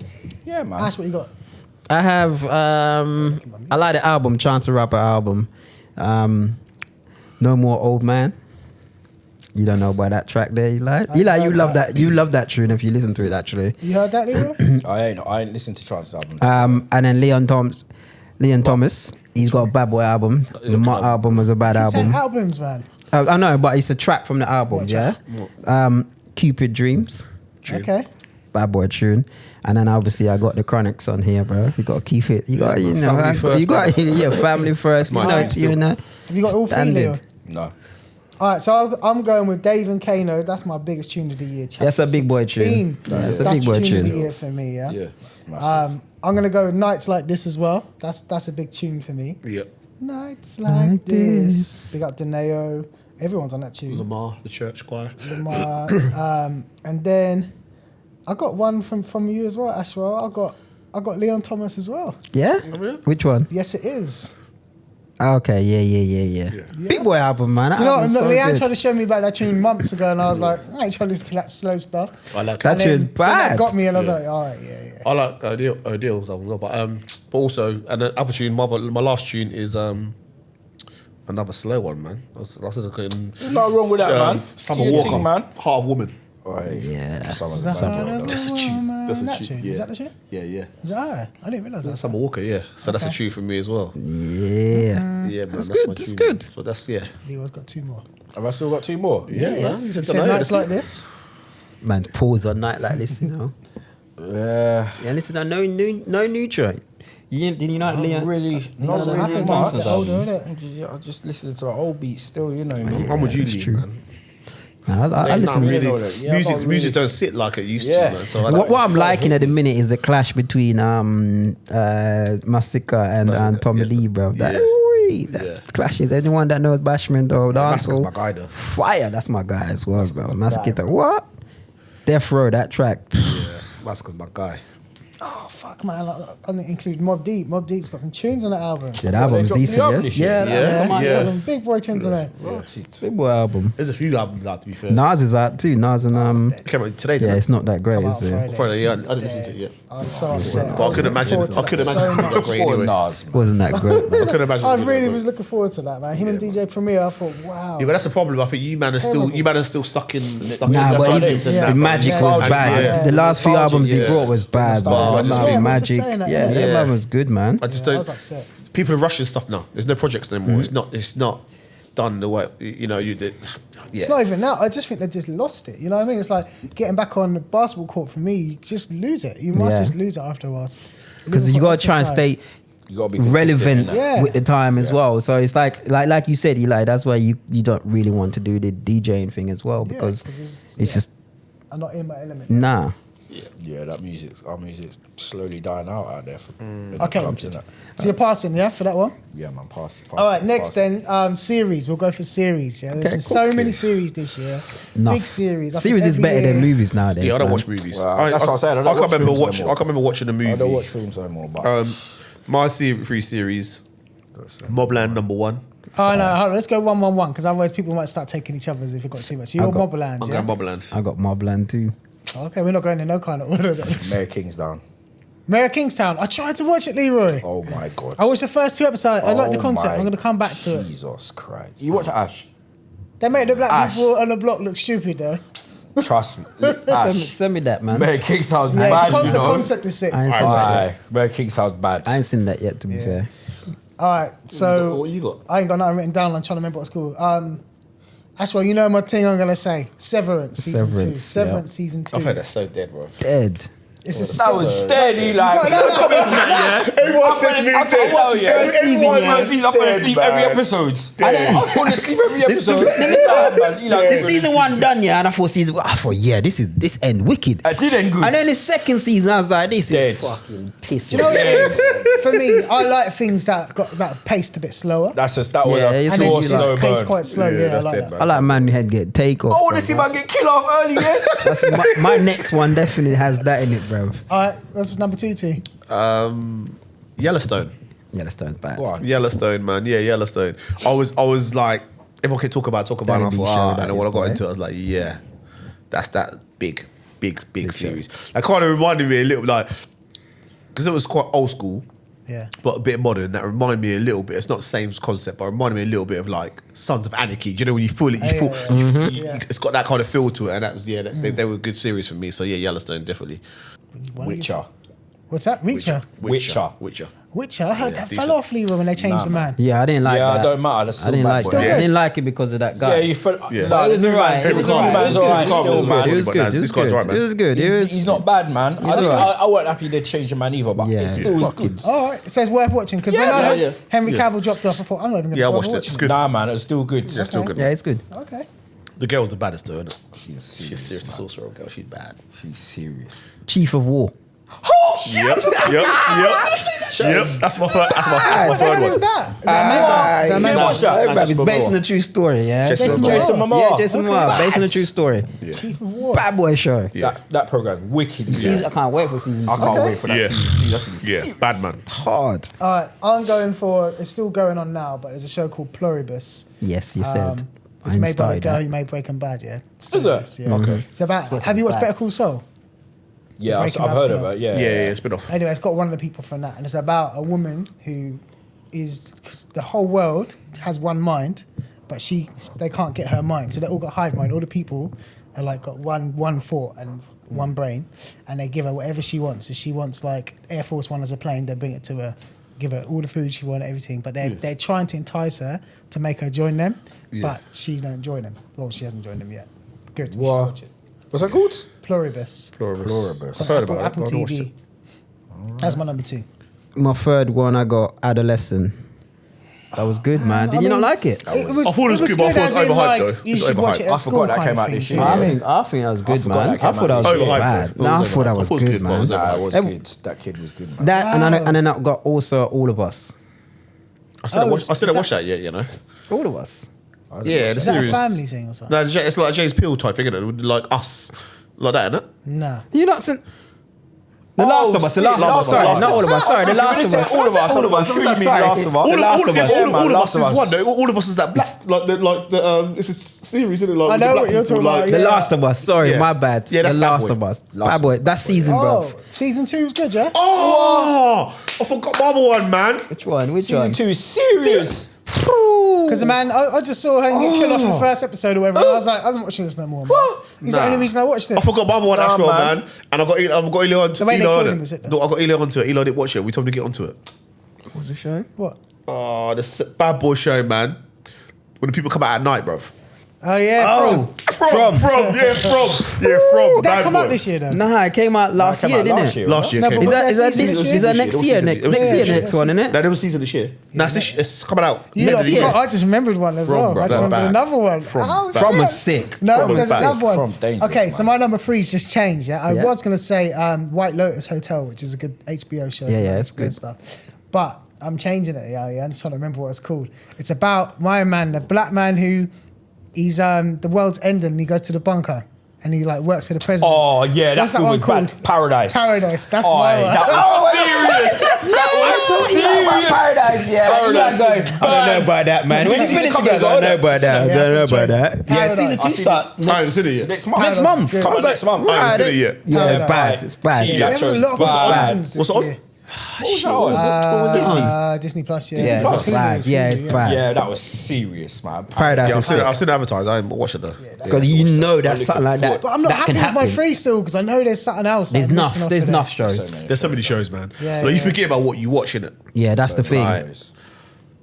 Yeah, man. Ash, what you got? I have. I like the album, Chance the Rapper album. No More Old Man. You don't know about that track there, Eli? Eli, you love that. You love that tune if you listen to it, actually. You heard that, Leroy? I ain't listened to Chance's album. And then Leon Thomas, he's got a Bad Boy album. The Mutt album was a bad He said album. albums, man. I know, but it's a track from the album, What yeah. track? Cupid Dreams, Okay. Bad Boy tune, and then obviously I got the Chronics on here, bro. You got to keep it. You got, Family first, you got, family first. My tune You know, Have you got all 3, standard. Leo? No. All right, so I'm going with Dave and Kano. That's my biggest tune of the year. That's a big boy tune. 16. That's a big boy the tune of the tune. year for me, yeah? Yeah. I'm going to go with Nights Like This as well. That's a big tune for me. Yeah. Nights Like This. Big up Deneo. Everyone's on that tune. Lamar, the church choir. Lamar. And then I got one from you as well, Ashwell. I got Leon Thomas as well. Yeah? Which one? Yes, it is. Okay, yeah. Big Boy album, man. Do you know what? That album's so Leanne good. tried to show me about that tune months ago, and I was like, I ain't trying to listen to that slow stuff. I like That that. tune's Then bad. that got me, and I was like, all right, yeah. I like Odell's album, but also, and the other tune, my last tune is another slow one, man. I was looking. There's nothing wrong with that, man. Summer Do your Walker, thing, man. Heart of Woman. Yeah. Is that how That's a tune. That's a that tune. tune? Yeah. Is that the tune? Yeah. Is that alright? I didn't realise that. Summer Walker, yeah. So that's a Okay. tune for me as well. Yeah. Yeah, man. That's my good, that's tune. good. So that's Leo's got 2 more. Have I still got 2 more? Yeah, man. You He said said no, Nights that's Like it. This. Man, pause on night like this, you know. Yeah. Yeah, listen, no new track. Did you not, Leon? Really, not That's what really happens much. as you get older, innit? I just listen to the old beats still, you know me. I'm with you, that's Lee, true. man. No, I Ain't listen. not really- really. Yeah, music, not music really. don't sit like it used Yeah. to, man. So I don't- What I'm liking at the minute is the clash between Masika and Masika, Tommy yeah. Lee, bro. That, Yeah. that Yeah. clash is anyone that knows Bashman though. Masika's dancehall, my guy, though. Fire, that's my guy as well, bro. Masika, what? Death Row, that track. Yeah, Masika's my guy. Oh fuck, man! Like, I didn't include Mobb Deep. Mobb Deep's got some tunes on that album. Yeah, the album is dropped the decent, album yes. this year? Yeah, Yeah. Come on, it's Yeah. got some big boy tunes on there. big boy album. There's a few albums out, to be fair. Nas is out too. Nas and It came out today, yeah, didn't it? it's not that great, Come is out it? Friday. Friday, yeah, I didn't listen to it yet. I'm so upset. But I couldn't imagine. I couldn't imagine it was that great Poor anyway. Nas, man. Wasn't that great? I couldn't imagine. I it was that really great. was looking forward to that, man. Him and DJ Premier, I thought, wow. Yeah, but that's the problem. I think you man are still terrible. stuck in. Nah, that's but what even it is, and yeah. that, the Magic Yeah. was Yeah. bad. Yeah. The last few albums he Yeah. brought was bad, Nostalgia. man. I just- Nah, yeah, we're just Magic, saying that, yeah, yeah. that album was good, man. I just Yeah, I don't. was upset. People are rushing stuff now. There's no projects no more. It's not done the way you know you did. Yeah. It's not even that. I just think they just lost it. You know what I mean? It's like getting back on the basketball court for me. You just lose it. You must Yeah. just lose it after a while. Because you got to try and stay You gotta be consistent, relevant innit? Yeah. with the time as well. So it's like you said, Eli. That's why you don't really want to do the DJing thing as well because it's just I'm not in my element. nah. Yeah, our music's slowly dying out there. In the Okay. clubs, innit? So you're passing, yeah, for that one. Yeah, man, pass. All right, next then, series. We'll go for series. Yeah, there's cool. so many series this year. Enough. Big series. I think Series is every better than year- movies nowadays. Yeah, I don't man. watch movies. Well, that's what I said, I don't can't watch remember films watching. I anymore. can't remember watching a movie. I don't watch films anymore, but My free series, Mobland #1. Oh no, hold on, let's go 1-1-1 because otherwise people might start taking each other's if we've got too much. So you're Mobland, I'm yeah? going Mobland. I got Mobland too. Okay, we're not going in no kind of order then. Mayor Kingsdown. Mayor of Kingstown. I tried to watch it, Leroy. Oh my god. I watched the first 2 episodes. I like the Oh concept. my I'm going to come back to it. Jesus Christ. You watch Ash? They made the black Ash. people on the block look stupid though. Trust me. Send Ash. me that, man. Mayor Kingsdown's Yeah, bad, the you know. concept is sick. I ain't, seen Alright, that. Mayor Kingsdown's bad. I ain't seen that yet. To be fair, All right, so What you got? I ain't got nothing written down. I'm trying to remember what it's called. That's why you know my thing. I'm gonna say Severance season 2. Severance, Severance season 2. I've heard that's so dead, bro. dead. It's a That was dead, Eli. Everyone said to me, I dead. watched first season, Everyone yeah. was I fell dead, asleep man. every episode. Dead. I was falling asleep every episode. The season 1 done, yeah, and I thought yeah, this end wicked. I did end good. And then the second season, I was like, this Dead. is fucking piss. Do you know what it is? For me, I like things that got that paced a bit slower. That's just that was Yeah, a it's And all it's slow just paced burn. quite slow. Yeah, I that's like dead, that. man. I like man who had get take off. I want to bro. see man get killed off early, yes. That's my next one definitely has that in it, bro. All right, that's number 2, T. Yellowstone. Yeah, that's bad. Go on. Yellowstone, man. Yeah, Yellowstone. I was like, everyone can talk about it. And I Danny B show, thought, that and then when I is, got boy. into it, I was like, yeah, that's that big series. That kind of reminded me a little, like, because it was quite old school, Yeah. but a bit modern. That reminded me a little bit. It's not the same concept, but it reminded me a little bit of like Sons of Anarchy. You know, when you feel it, it's got that kind of feel to it, and that was they were a good series for me. So yeah, Yellowstone definitely. Witcher. What's that? Reacher. Witcher. Witcher. I heard that decent. fell off, Leroy, when they changed the man. Yeah, I didn't like Yeah, that. it don't matter. That's I didn't still like bad, that. boy. I didn't like it because of that guy. Yeah, you felt. Yeah. No, It was the new alright. man's- It was the new alright. man's It was alright good. still, man. It was But good. nah, It was this guy's good. right, man. It was good. It was. He's not bad, man. I alright. wasn't happy they changed the man either, but Yeah. it still was good. All right, it says worth watching because Yeah, when I man, heard Henry Cavill dropped off, I thought I'm not even going to Yeah, I bother watched it. watching It's good. Nah, man, it's still good. It's still good. Yeah, it's good. Okay. The girl's the baddest though, isn't it? She's She's serious. The sorcerer girl. She's bad. She's serious. Chief of War. Yep. That's my third. That's my third What one. is that? Is that Amanda? Is that Yeah, Amanda? what's that? It's based on a true story, yeah. Jason Momoa. Yeah, Jason Okay. Momoa, based on a true story. Chief of War. Bad boy show. Yeah. That program's wicked. Season, I can't wait for season 2. I can't Okay. wait for that Yeah. season. That's gonna be Yeah, serious. bad man. Hard. All right, I'm going for. It's still going on now, but there's a show called Pluribus. Yes, you said. It's I made by the started girl that. who made Breaking Bad. Yeah. Is it? Yeah. Okay. It's about. Have you watched bad. Better Call Saul? Yeah, Breaking I've Bad's heard of spin-off. it. Yeah, Yeah, it's been off. Anyway, it's got one of the people from that, and it's about a woman who is 'cause the whole world has one mind, but they can't get her mind, so they all got hive mind. All the people are like got one thought and one brain, and they give her whatever she wants. If she wants like Air Force One as a plane, they bring it to her, give her all the food she wants, everything. But they're trying to entice her to make her join them, but she don't join them. Well, she hasn't joined them yet. Good. You should What? watch it. What's that called? Pluribus. Pluribus. I've heard about Apple it. I've not watched TV. it. That's my number 2. My third one, I got Adolescent. That was good, man. Did you not like it? It was, I thought it was good, but I thought it was as in, overhyped, like, though. You It's should watch overhyped. it at I school forgot that kind came of out thing, this you year. know what I I mean? think that was good, forgot man. that I came thought out that was this good, year. bad. Overhyped, No, though. I It was thought that was overhyped. good, man. Nah, it was That- good. That kid was good, man. That Wow. and then I got also All of Us. I still Oh, watched is watch that yet, you know. All of Us. Yeah, the Is that a series. family thing or something? No, it's like a James Peel type thing, isn't it? Like Us, like that, isn't it? Nah. You not seen The Oh, Last of Us. The shit, Last of Us. Sorry, Last not of All of Us. Sorry, The Last When of you Us. say All of Us. All of Us. I'm sure you mean Sorry. Last of Us. All The Last of Us. all Yeah, man, of Last us of is Us. one. Though. All of us is that black, it's a series, isn't it? Like, I with the know black what you're people, talking like- about, The yeah. Last of Us. Sorry, Yeah. my bad. Yeah, that's The Bad Last Boy. of Us. Last Bad Boy. That season, bro. Oh, season 2 was good, yeah? Oh, I forgot my other one, man. Which one? Which Season one? 2 is serious. Because, man, I just saw her get killed off in the first episode or whatever, and I was like, I'm not watching this no more, man. He's the Nah. only reason I watched it. I forgot my other one, Nah, Ashwell, man. man. And I've got Eli onto The way they Eli killed on him, is it, it. though? No, I got Eli onto it. Eli didn't watch it. We told him to get onto it. What was the show? What? Oh, the Bad Boy show, man. When the people come out at night, bro. Oh, yeah, From. Did that come out this year, though? Nah, it came out last came year, out didn't last it? year. Last year No, came but out. was that season this year? Is that It next was year? season- Next it was next season- year, next one, isn't it? No, there was season this year. No, it's coming out. You next lot year. forgot. I just remembered one as From, well. bro, I just that's remembered bad. another one. From, Oh, bad. From shit. was sick. No, From there's bad. another one. From dangerous, Okay, so man. my number 3's just changed. Yeah, I Yeah. was gonna say White Lotus Hotel, which is a good HBO show. Yeah, for yeah, like it's HBO good. stuff. But I'm changing it. Yeah, I'm just trying to remember what it's called. It's about my man, the black man who he's the world's ending. And he goes to the bunker and he like works for the president. Oh, yeah, What's that's that the one one called? bad. Paradise. Paradise. That's Oh, my one. that was serious. Paradise, yeah. Paradise. I don't know about that, man. When you finish, you guys, I don't know about that. I Yeah, don't know it's a about joke. that. Yeah, Paradise. season I 2 see start I haven't seen it yet. Next month. Next month. Comes out next month. I haven't seen it yet. Yeah, Paradise. bad. It's bad. Yeah. There was a lot of Bad. seasons What's this it on? year. What was that on? What was Disney? Disney Plus, yeah. Yeah, It's it's bad. Hulu, Yeah, it's Hulu, bad. Yeah, that was serious, man. Paradise Yeah, is sick. I've seen it advertised. I haven't watched it though. Because you know that's something like that. But I'm not that happy can with my happen. 3 still because I know there's something else. There's that I'm enough. missing off There's of enough there. shows. There's so many shows, man. Yeah, Like you yeah. forget about what you watch in it. Yeah, that's the thing. Right.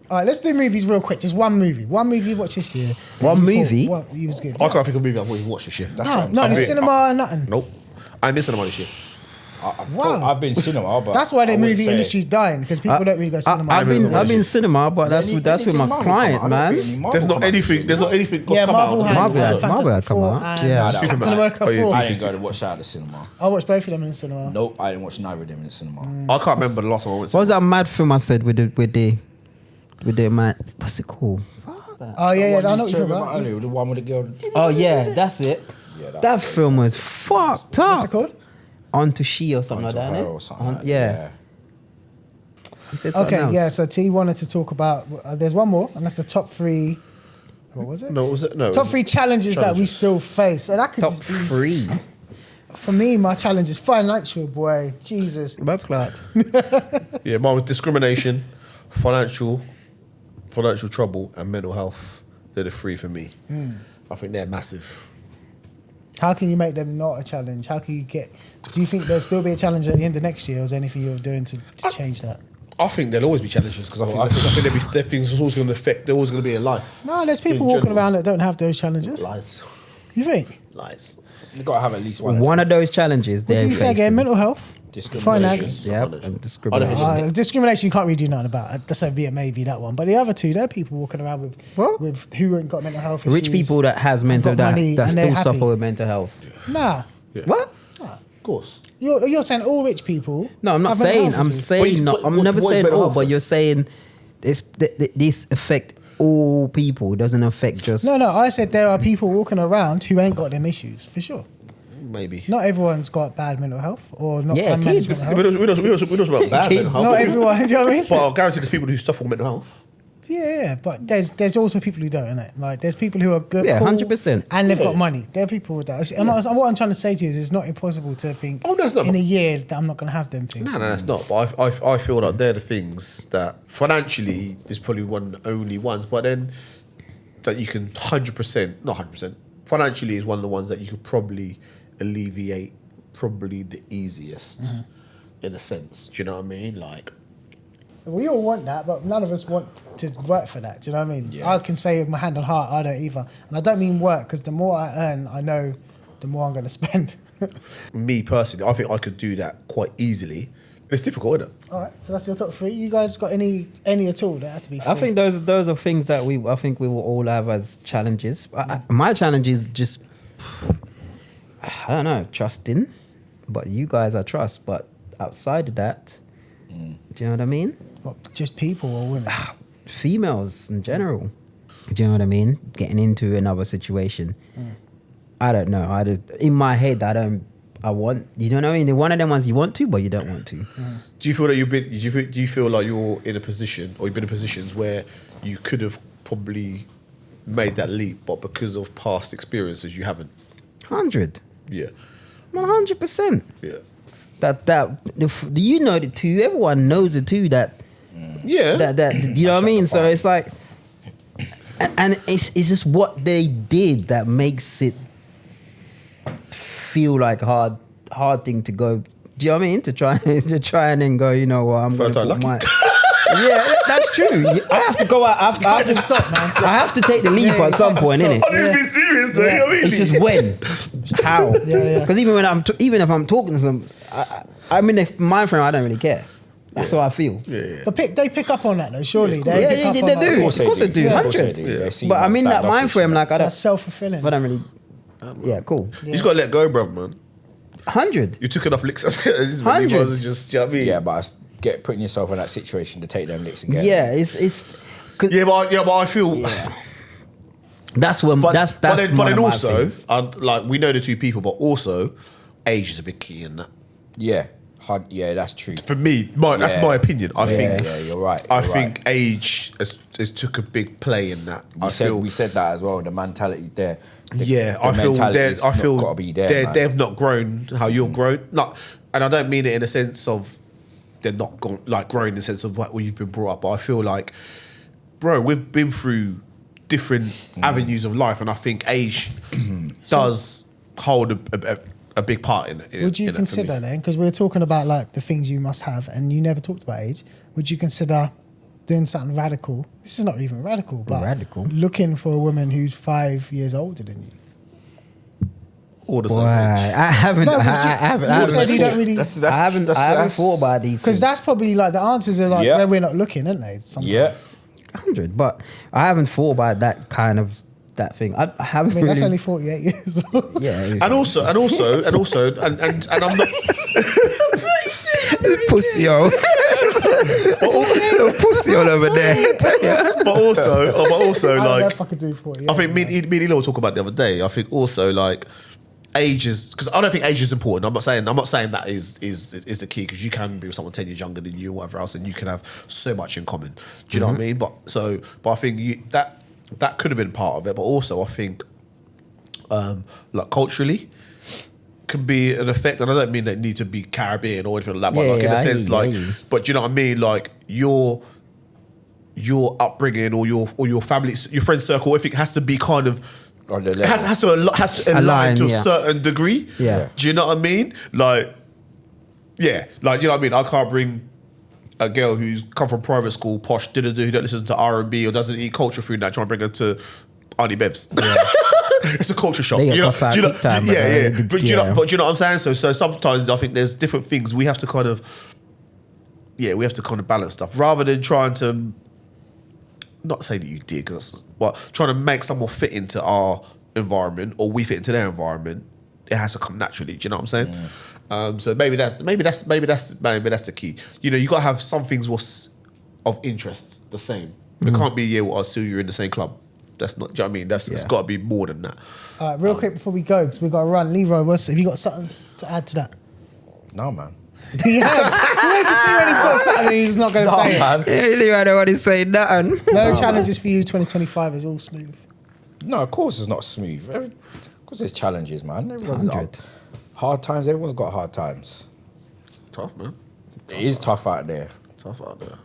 All right, let's do movies real quick. Just one movie. One movie you watched this year. that One you movie? thought, What you was good. I can't think of a movie I've already watched this year. That's No, what no, I'm the saying. cinema, nothing. Nope. I missed cinema this year. Wow. I've been cinema, but That's why the I wouldn't movie say- industry's dying because people don't really go cinema. I've been cinema, but that's Any- with anything my Marvel client, come out? I don't man. think any Marvel There's not come out this anything. year, There's no? not anything. Yeah, come Marvel out. had Marvel had Fantastic come Four out. and Yeah. Captain Superman. America Oh, yeah, 4. I DC. didn't go to watch that at the cinema. I watched both of them in the cinema. Nope, I didn't watch neither of them in the cinema. I can't remember the last time I went. What was that mad film I said with the man? What's it called? Oh, yeah, I know what you're talking about. Earlier, the one with the girl. Oh yeah, that's it. Yeah, That film was fucked up. What's it called? Onto She or something Onto like that, Her innit? or something like that, Yeah. He said something Okay, else. yeah, so T wanted to talk about, there's one more, and that's the top 3, what was it? No, was it? No. Top 3 challenges that we still face. And that could Top just be, 3. for me, my challenge is financial, boy. Jesus. Blood clot. Yeah, mine was discrimination, financial trouble, and mental health. They're the 3 for me. I think they're massive. How can you make them not a challenge? How can you get, do you think there'll still be a challenge at the end of next year, or is there anything you're doing to change that? I think there'll always be challenges because I think there'll be things that's always going to affect. They're always going to be in life. No, there's people In walking general. around that don't have those challenges. Lies, You think? lies. You gotta have at least one. One of those challenges. What do you say again? Mental health? Discrimination. Finance? Yep, and discrimination. Discrimination you can't really do nothing about. That's a bit maybe that one. But the other 2, there are people walking around with who ain't got mental health issues. Rich people that has mental got money that and they're still happy. suffer with mental health. Nah. What? Of course. You're saying all rich people. No, I'm not have mental saying. health I'm issues. saying not. I'm never what is saying mental all, health but then? you're saying this affect all people. It doesn't affect just. No, I said there are people walking around who ain't got them issues, for sure. Maybe. Not everyone's got bad mental health or not Yeah, unmanaged kids. mental health. We don't about bad Kids. mental health. Not everyone, do you know what I mean? But I guarantee there's people who suffer with mental health. Yeah, but there's also people who don't, innit? Like there's people who are good, Yeah, cool, 100%. and they've got money. There are people with that. What I'm trying to say to you is, it's not impossible to think. Oh, no, it's not. In a year that I'm not going to have them things. No, that's not. But I feel like they're the things that financially is probably one of the only ones. But then that you can 100%, not 100%, financially is one of the ones that you could probably alleviate probably the easiest in a sense. Do you know what I mean? Like, We all want that, but none of us want to work for that. Do you know what I mean? Yeah. I can say with my hand on heart, I don't either. And I don't mean work, because the more I earn, I know the more I'm going to spend. me personally, I think I could do that quite easily It's difficult, isn't it? All right, so that's your top three. You guys got any at all? That had to be. I think those are things that we will all have as challenges. My challenge is just, I don't know, trusting, but you guys are trust. But outside of that, do you know what I mean? What, just people or women? Females in general. Do you know what I mean? Getting into another situation. I don't know. In my head, I want, you don't know, in one of them ones you want to, but you don't want to. Do you feel that do you feel like you're in a position, or you've been in positions where you could have probably made that leap, but because of past experiences, you haven't? 100. Yeah. 100%. Yeah. You know the two. Everyone knows the two. That you know what I mean. So it's like, and it's just what they did that makes it feel like a hard thing to go. Do you know what I mean? To try and then go. You know what? I'm going to put my. Yeah, that's true. I have to go out. I have to stop, man. I have to take the leap at some point, innit? I didn't be serious, though. You know what I mean? It's just when, how. Because even if I'm talking to some, I'm in a mind frame. I don't really care. That's how I feel. Yeah. But they pick up on that though, surely. They do. Of course they do. 100. But I'm in that mind frame, like I don't. That's self-fulfilling. But I don't really. Yeah, cool. You just gotta let go, bruv, man. 100. You took enough licks. Just, you know what I mean? Yeah, but putting yourself in that situation to take them licks again. Yeah, it's. But I feel. Yeah. That's when. But then also, like we know the two people, but also, age is a big key in that. Yeah. Yeah, that's true. For me, that's my opinion. I think. Yeah, you're right. I think age has took a big play in that. We said that as well. The mentality there. I feel got to be there. They've not grown how you're grown. And I don't mean it in a sense of they're not grown in the sense of what you've been brought up. But I feel like, bro, we've been through different avenues of life, and I think age does hold a big part in it. Would you consider then, because we're talking about like the things you must have, and you never talked about age, would you consider doing something radical? This is not even radical, but looking for a woman who's 5 years older than you? Or the same age. I haven't. No, I haven't. you said you don't really. I haven't thought about these. Because that's probably like the answers are like where we're not looking, aren't they? Sometimes. Yeah. 100, but I haven't thought about that kind of that thing. I haven't. I mean, that's really, only 48 years old. Yeah. And also, and I'm not. Pussy all over there. But also, I don't know like, if I could do 48. I think me and Elo were talking about the other day. I think also like age is, because I don't think age is important. I'm not saying that is the key, because you can be with someone 10 years younger than you or whatever else, and you can have so much in common. Do you know what I mean? But I think that could have been part of it. But also I think like culturally can be an effect, and I don't mean they need to be Caribbean or anything like that, but like in a sense, like, but do you know what I mean? Like your upbringing or your family, your friend circle, I think has to be kind of has to align to a certain degree. Yeah. Do you know what I mean? Like, yeah, like, you know what I mean? I can't bring a girl who's come from private school, posh, who don't listen to R&B or doesn't eat culture food, and try and bring her to Auntie Bev's. Yeah. It's a culture shock. But do you know what I'm saying? So sometimes I think there's different things we have to kind of balance stuff rather than trying to, not say that you did, but trying to make someone fit into our environment or we fit into their environment. It has to come naturally. Do you know what I'm saying? Yeah. So maybe that's the key. You know, you got to have some things of interest the same. It can't be I'll sue you in the same club. That's not. Do you know what I mean? It's got to be more than that. All right, real quick before we go, because we got to run. Leroy, have you got something to add to that? No, man. He has. You can see when he's got something and he's not going to say it. Leroy don't want to say nothing. No challenges for you. 2025 is all smooth. No, of course it's not smooth. Of course there's challenges, man. Everyone's got hard times. Everyone's got hard times. Tough, man. It is tough out there. Tough out there.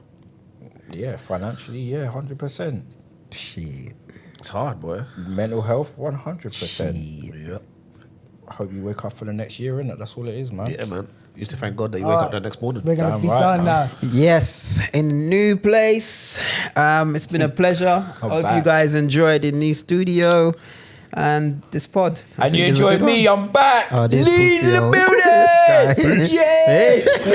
Yeah, financially, yeah, 100%. Shit. It's hard, boy. Mental health, 100%. Yeah. I hope you wake up for the next year, innit? That's all it is, man. Yeah, man. You used to thank God that you wake up the next morning. We're going to be right, done man. now. Yes, in a new place. It's been a pleasure. Hope you guys enjoyed the new studio and this pod. And you enjoyed me, I'm back. Oh, this Lee's in pussy, the building. This guy. Yes.